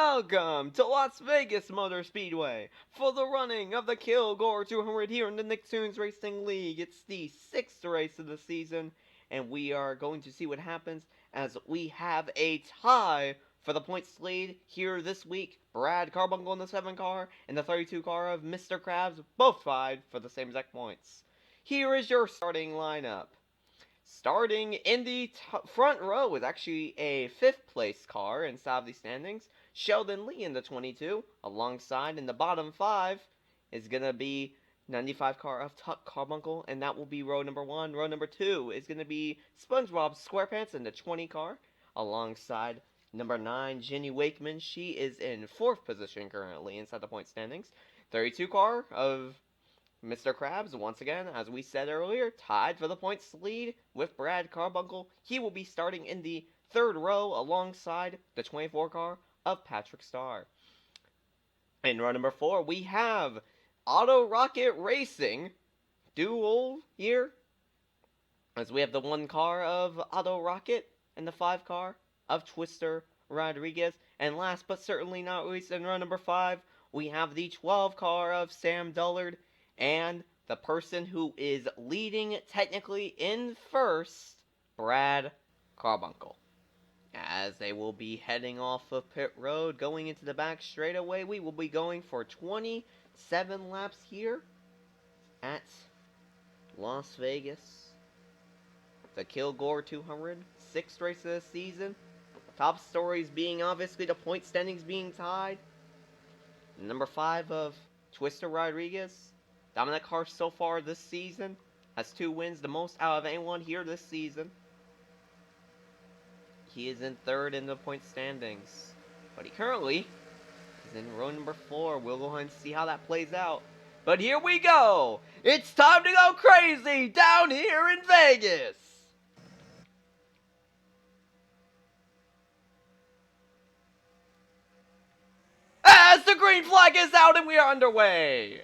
Welcome to Las Vegas Motor Speedway for the running of the Killgore 200 here in the Nicktoons Racing League. It's the 6th race of the season, and we are going to see what happens as we have a tie for the points lead here this week. Brad Carbunkle in the 7 car and the 32 car of Mr. Krabs both tied for the same exact points. Here is your starting lineup. Starting in the front row is actually a 5th place car inside of the standings. Sheldon Lee in the 22. Alongside in the bottom 5 is going to be 95 car of Tuck Carbuncle, and that will be row number 1. Row number 2 is going to be SpongeBob SquarePants in the 20 car. Alongside number 9, Jenny Wakeman. She is in 4th position currently inside the point standings. 32 car of Mr. Krabs, once again, as we said earlier, tied for the points lead with Brad Carbunkle. He will be starting in the 3rd row alongside the 24 car of Patrick Starr. In row number 4, we have Auto Rocket Racing duel here, as we have the 1 car of Auto Rocket and the 5 car of Twister Rodriguez. And last but certainly not least, in row number 5, we have the 12 car of Sam Dullard and the person who is leading technically in first, Brad Carbunkle. As they will be heading off of pit road, going into the back straightaway, we will be going for 27 laps here at Las Vegas. The Killgore 200, 6th race of the season. Top stories being obviously the point standings being tied. Number 5 of Twister Rodriguez. Dominant car so far this season. Has 2 wins, the most out of anyone here this season. He is in 3rd in the point standings. But he currently is in row number 4. We'll go ahead and see how that plays out. But here we go! It's time to go crazy down here in Vegas! As the green flag is out and we are underway!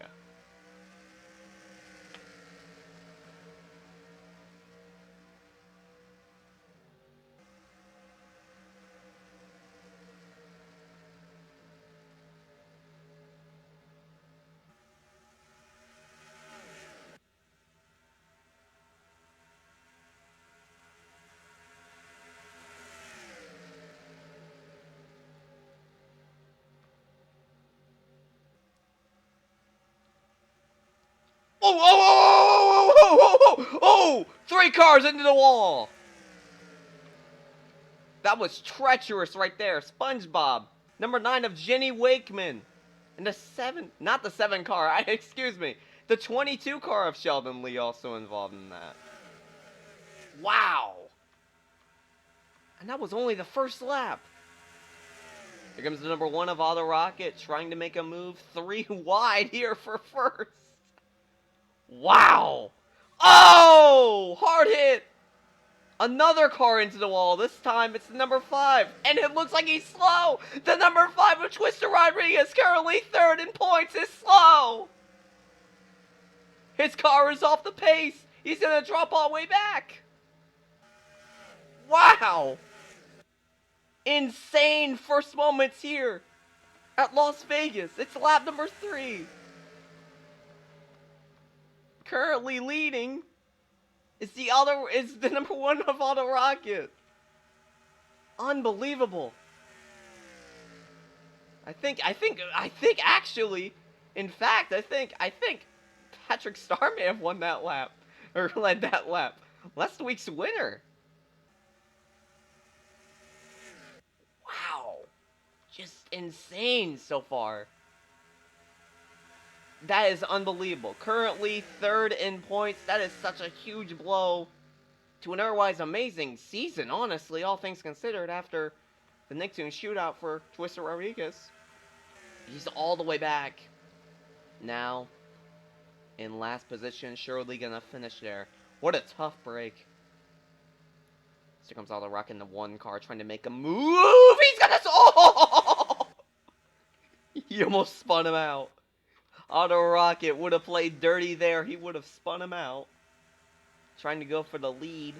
Oh! 3 cars into the wall! That was treacherous right there. SpongeBob. Number 9 of Jenny Wakeman. And the 7, not the 7 car, excuse me. The 22 car of Sheldon Lee also involved in that. Wow! And that was only the first lap. Here comes the number 1 of Auto Rocket, trying to make a move 3 wide here for first. Wow! Oh! Hard hit! Another car into the wall. This time it's the number 5. And it looks like he's slow! The number 5 of Twister Rodriguez, currently 3rd in points, is slow! His car is off the pace. He's gonna drop all the way back. Wow! Insane first moments here at Las Vegas. It's lap number 3. Currently leading is the number 1 of Auto Rocket. Unbelievable. I think actually, in fact, I think Patrick Starr may have won that lap, or led that lap. Last week's winner. Wow. Just insane so far. That is unbelievable. Currently 3rd in points. That is such a huge blow to an otherwise amazing season, honestly, all things considered, after the Nicktoons shootout for Twister Rodriguez. He's all the way back. Now, in last position, surely gonna finish there. What a tough break. Here comes Auto Rocket in the 1 car, trying to make a move. He's gonna... Oh! He almost spun him out. Auto Rocket would have played dirty there. He would have spun him out. Trying to go for the lead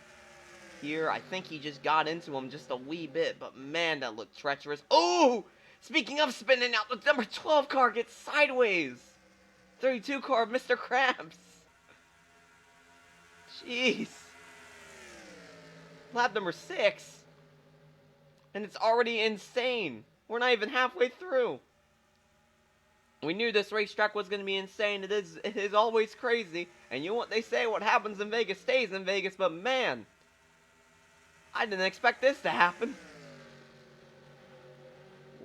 here. I think he just got into him just a wee bit. But man, that looked treacherous. Oh! Speaking of spinning out, the number 12 car gets sideways. 32 car of Mr. Krabs. Jeez. Lap number 6. And it's already insane. We're not even halfway through. We knew this racetrack was going to be insane. It is always crazy. And you know what they say, what happens in Vegas stays in Vegas. But man, I didn't expect this to happen.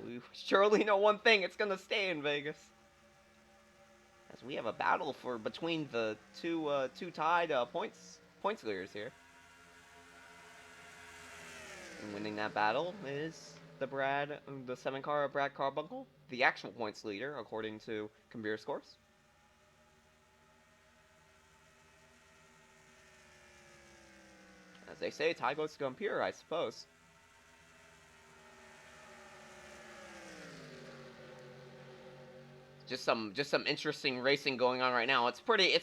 We surely know one thing, it's going to stay in Vegas. As we have a battle between the two tied points leaders here. And winning that battle is the 7 car of Brad Carbunkle, the actual points leader according to computer scores. As they say, tie goes to computer, I suppose. Just some interesting racing going on right now. It's pretty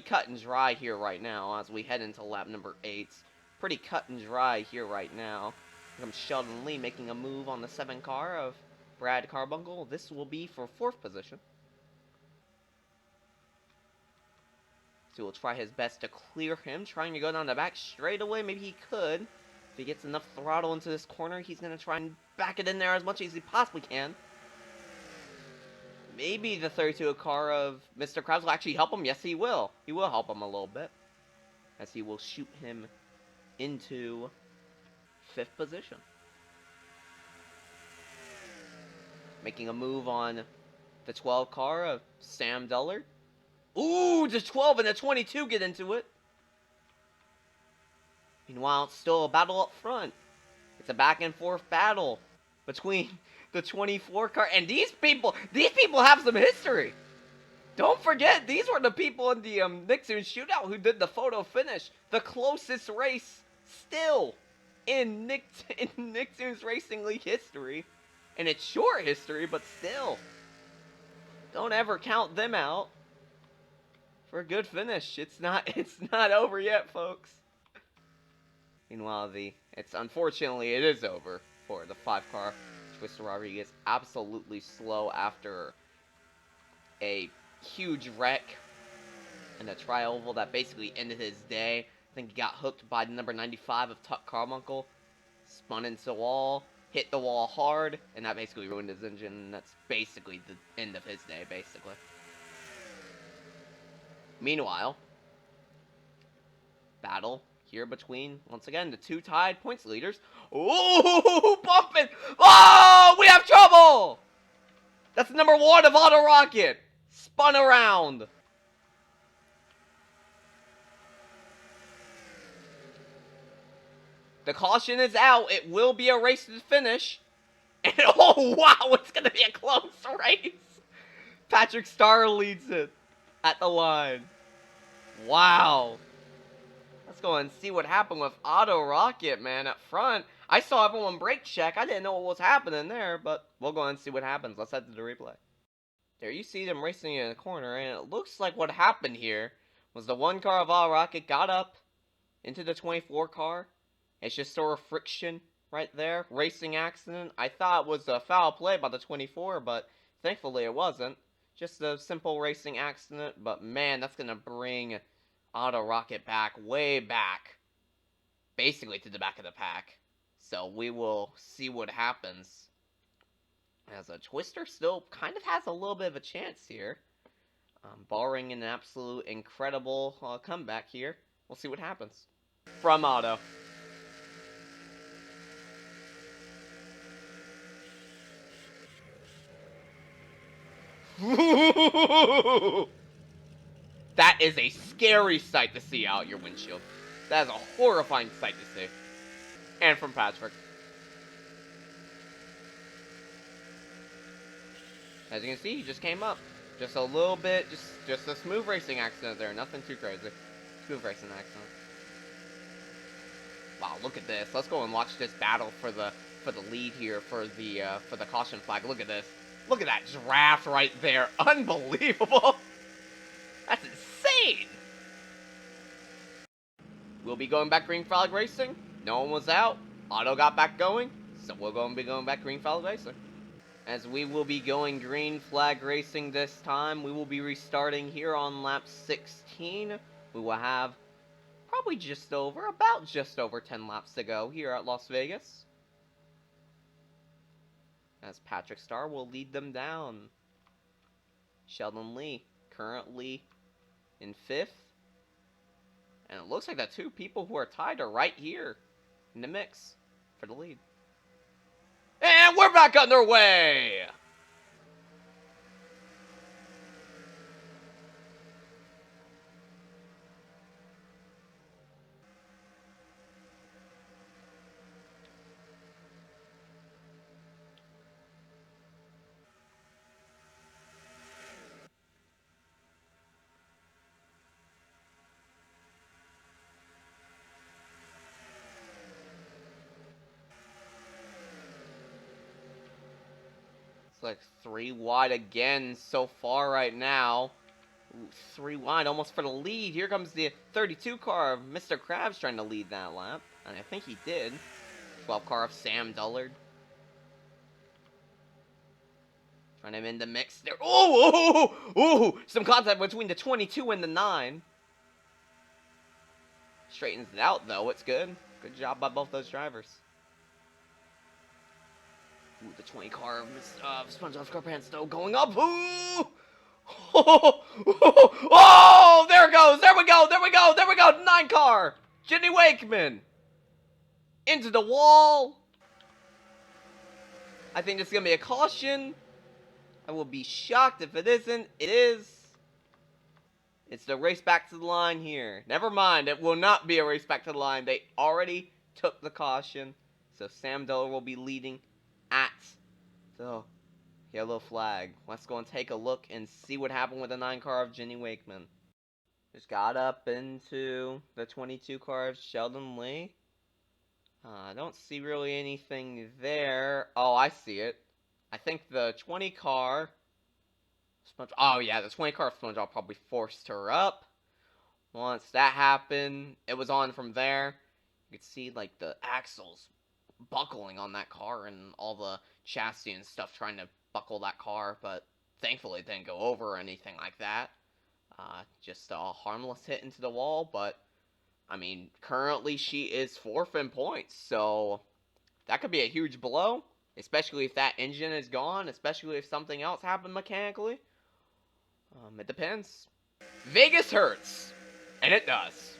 cut and dry here right now as we head into lap number 8. Pretty cut and dry here right now. Here comes Sheldon Lee making a move on the 7 car of Brad Carbunkle. This will be for 4th position. So he'll try his best to clear him, trying to go down the back straight away. Maybe he could. If he gets enough throttle into this corner, he's going to try and back it in there as much as he possibly can. Maybe the 32 car of Mr. Krabs will actually help him. Yes, he will. He will help him a little bit, as he will shoot him into 5th position. Making a move on the 12 car of Sam Dullard. Ooh, the 12 and the 22 get into it. Meanwhile, it's still a battle up front. It's a back and forth battle between the 24 car, and these people have some history. Don't forget, these were the people in the Nicktoons shootout who did the photo finish. The closest race still in Nicktoons Racing League history. And it's short history, but still. Don't ever count them out for a good finish. It's not over yet, folks. Meanwhile, unfortunately it is over for the 5 car. Twister Rodriguez absolutely slow after a huge wreck in a tri-oval that basically ended his day. I think he got hooked by the number 95 of Tuck Carbunkle, spun into the wall, hit the wall hard, and that basically ruined his engine, and that's basically the end of his day, basically. Meanwhile, battle here between, once again, the 2 tied points leaders. Ooh, bumping! Oh, we have trouble! That's number 1 of Auto Rocket. Spun around. The caution is out. It will be a race to the finish. And oh, wow, it's going to be a close race. Patrick Starr leads it at the line. Wow. Let's go and see what happened with Auto Rocket, man, up front. I saw everyone brake check. I didn't know what was happening there, but we'll go and see what happens. Let's head to the replay. There you see them racing in the corner, and it looks like what happened here was the 1 car of Auto Rocket got up into the 24 car. It's just sort of friction right there. Racing accident. I thought it was a foul play by the 24, but thankfully it wasn't. Just a simple racing accident, but man, that's going to bring Auto Rocket back, way back, basically to the back of the pack. So we will see what happens. As a Twister still kind of has a little bit of a chance here. Barring an absolute incredible comeback here. We'll see what happens. From Auto. That is a scary sight to see out your windshield. That is a horrifying sight to see. And from Patrick. As you can see, he just came up. Just a little bit, just a smooth racing accident there. Nothing too crazy. Smooth racing accident. Wow, look at this. Let's go and watch this battle for the lead here for the caution flag. Look at this. Look at that draft right there. Unbelievable. That's insane. We'll be going back green flag racing. No one was out. Auto got back going. So we're going to be going back green flag racing. As we will be going green flag racing this time, we will be restarting here on lap 16. We will have probably about just over 10 laps to go here at Las Vegas. As Patrick Starr will lead them down. Sheldon Lee currently in 5th. And it looks like the two people who are tied are right here in the mix for the lead. And we're back underway! It's like 3 wide again so far right now. Ooh, 3 wide, almost for the lead. Here comes the 32 car of Mr. Krabs trying to lead that lap. And I think he did. 12 car of Sam Dullard. Trying him in the mix there. Ooh! Some contact between the 22 and the 9. Straightens it out, though. It's good. Good job by both those drivers. Ooh, the 20 car of SpongeBob SquarePants, though, going up. Ooh! Oh, there it goes. There we go. 9 car. Jenny Wakeman. Into the wall. I think this is going to be a caution. I will be shocked if it isn't. It is. It's the race back to the line here. Never mind. It will not be a race back to the line. They already took the caution. So Sam Dullard will be leading at the yellow flag. Let's go and take a look and see what happened with the 9 car of Jenny Wakeman. Just got up into the 22 car of Sheldon Lee. I don't see really anything there. Oh, I see it. I think the 20 car... Oh, yeah, the 20 car of SpongeBob probably forced her up. Once that happened, it was on from there. You could see, like, the axles buckling on that car and all the chassis and stuff trying to buckle that car, but thankfully it didn't go over or anything like that. Just a harmless hit into the wall, but, I mean, currently she is 4th in points, so that could be a huge blow, especially if that engine is gone, especially if something else happened mechanically. It depends. Vegas hurts, and it does.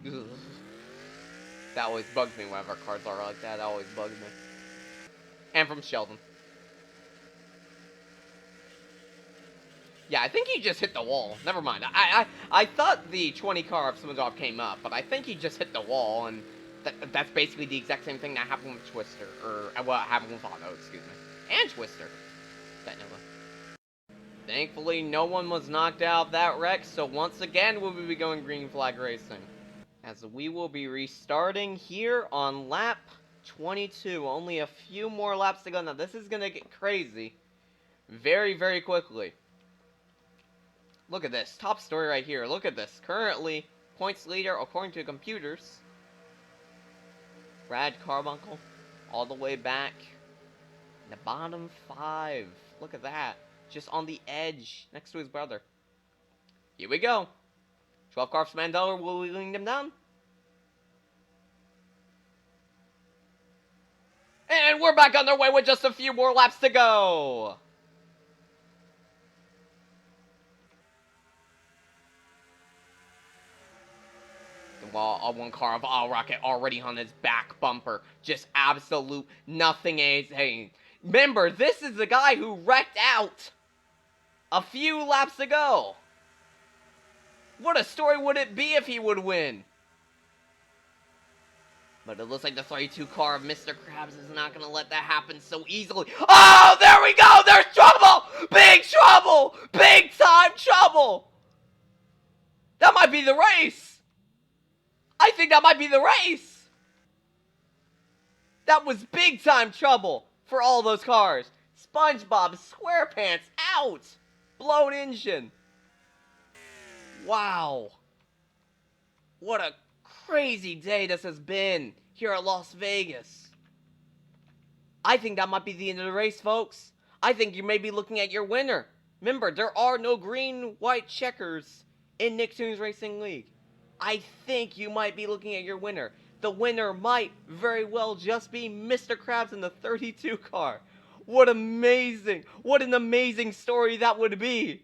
Ugh. That always bugs me whenever cars are like that. That always bugs me. And from Sheldon. Yeah, I think he just hit the wall. Never mind. I thought the 20 car of SpongeBob came up, but I think he just hit the wall, and that's basically the exact same thing that happened with Twister, or what happened with Otto, excuse me, and Twister. Technically. Thankfully, no one was knocked out of that wreck, so once again, we'll be going green flag racing. As we will be restarting here on lap 22. Only a few more laps to go. Now, this is going to get crazy very, very quickly. Look at this. Top story right here. Look at this. Currently, points leader, according to computers, Brad Carbunkle, all the way back in the bottom 5. Look at that. Just on the edge, next to his brother. Here we go. 12 car Mandela will be leading them down. And we're back on their way with just a few more laps to go. Well, one car of All Rocket already on his back bumper. Just absolute nothing anything. Remember, this is the guy who wrecked out a few laps ago. What a story would it be if he would win? But it looks like the 32 car of Mr. Krabs is not going to let that happen so easily. Oh, there we go! There's trouble! Big trouble! Big time trouble! That might be the race! I think that might be the race! That was big time trouble for all those cars. SpongeBob SquarePants out. Blown engine. Wow. What a crazy day this has been here at Las Vegas. I think that might be the end of the race, folks. I think you may be looking at your winner. Remember, there are no green-white checkers in Nicktoons Racing League. I think you might be looking at your winner. The winner might very well just be Mr. Krabs in the 32 car. What an amazing story that would be.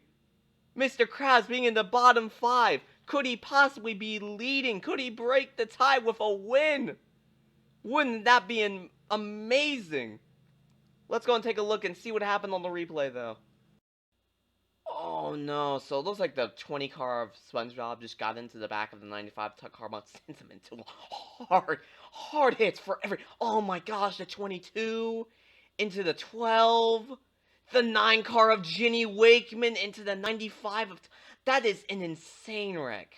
Mr. Krabs being in the bottom 5. Could he possibly be leading? Could he break the tie with a win? Wouldn't that be amazing? Let's go and take a look and see what happened on the replay, though. Oh no, so it looks like the 20 car of SpongeBob just got into the back of the 95 Tuck car, but sent him into hard hits for every... Oh my gosh, the 22 into the 12, the 9 car of Ginny Wakeman into the 95 of... That is an insane wreck.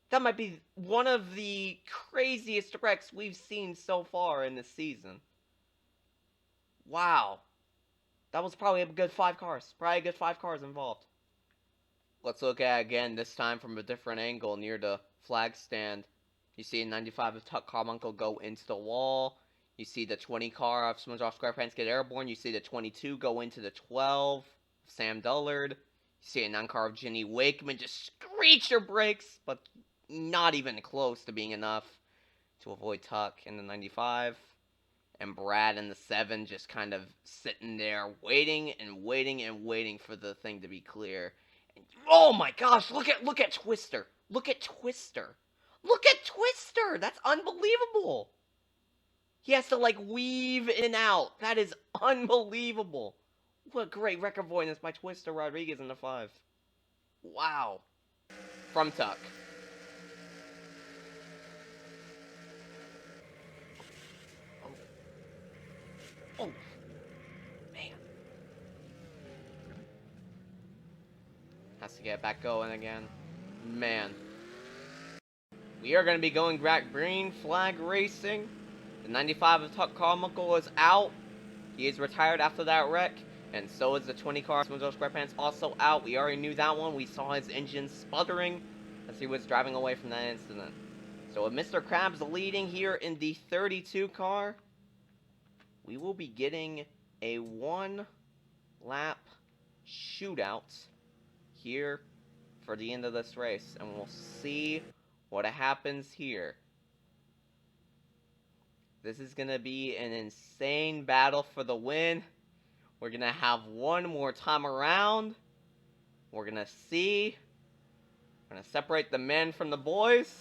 That might be one of the craziest wrecks we've seen so far in this season. Wow. That was probably a good 5 cars. Probably a good 5 cars involved. Let's look at it again, this time from a different angle near the flag stand. You see a 95 of Brad Carbunkle go into the wall. You see the 20 car of SpongeBob SquarePants get airborne. You see the 22 go into the 12 of Sam Dullard. You see a 9 car of Ginny Wakeman just screech her brakes, but not even close to being enough to avoid Tuck in the 95. And Brad in the 7 just kind of sitting there waiting and waiting and waiting for the thing to be clear. And, oh my gosh, look at Twister. Look at Twister. Look at Twister. That's unbelievable. He has to like weave in and out. That is unbelievable. What great record avoidance by Twister Rodriguez in the 5. Wow. From Tuck. Oh, man. Has to get back going again. Man. We are going to be going back green flag racing. The 95 of Tuck Carmichael is out. He is retired after that wreck. And so is the 20 car SpongeBob SquarePants also out. We already knew that one. We saw his engine sputtering as he was driving away from that incident. So with Mr. Krabs leading here in the 32 car, we will be getting a 1-lap shootout here for the end of this race. And we'll see what happens here. This is going to be an insane battle for the win. We're going to have one more time around. We're going to see. We're going to separate the men from the boys.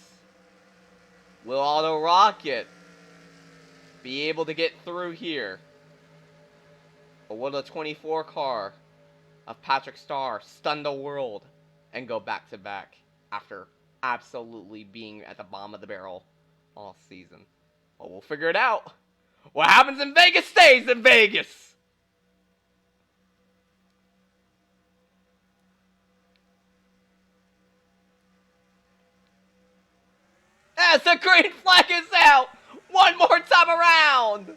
Will Auto Rocket be able to get through here? Or will the 24 car of Patrick Star stun the world and go back to back after absolutely being at the bottom of the barrel all season? Well, we'll figure it out. What happens in Vegas stays in Vegas. As the green flag is out, one more time around.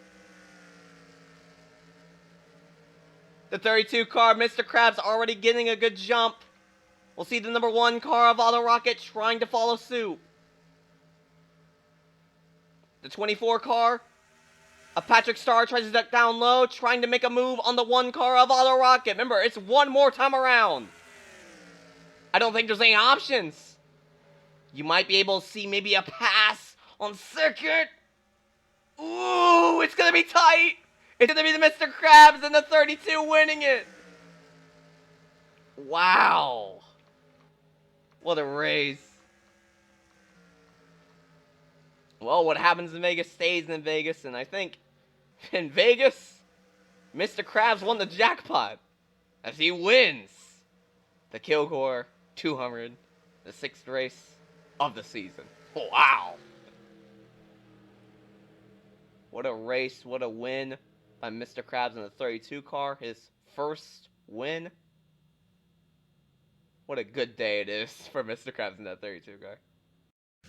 The 32 car, Mr. Krabs, already getting a good jump. We'll see the number 1 car of Auto Rocket trying to follow suit. The 24 car of Patrick Star tries to duck down low, trying to make a move on the 1 car of Auto Rocket. Remember, it's one more time around. I don't think there's any options. You might be able to see maybe a pass on second. Ooh, it's going to be tight. It's going to be the Mr. Krabs and the 32 winning it. Wow. What a race. Well, what happens in Vegas stays in Vegas, and I think in Vegas, Mr. Krabs won the jackpot as he wins the Killgore 200, the 6th race of the season. Wow. What a race, what a win by Mr. Krabs in the 32 car, his first win. What a good day it is for Mr. Krabs in that 32 car.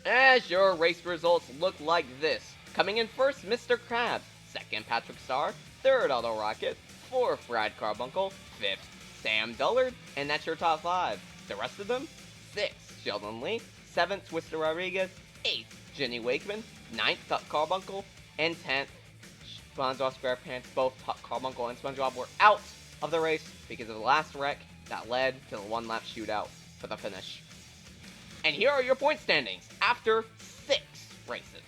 As your race results look like this. Coming in first, Mr. Krabs, 2nd, Patrick Starr. 3rd, Auto Rocket. 4th, Brad Carbunkle. 5th, Sam Dullard. And that's your top 5. The rest of them? 6th, Sheldon Lee. 7th, Twister Rodriguez. 8th, Jenny Wakeman. 9th, Tuck Carbuncle. And 10th, SpongeBob SquarePants. Both Tuck Carbuncle and SpongeBob were out of the race because of the last wreck that led to the one-lap shootout for the finish. And here are your point standings after 6 races.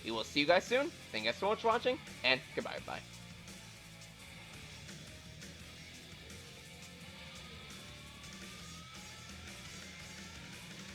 We will see you guys soon. Thank you guys so much for watching, and goodbye, everybody.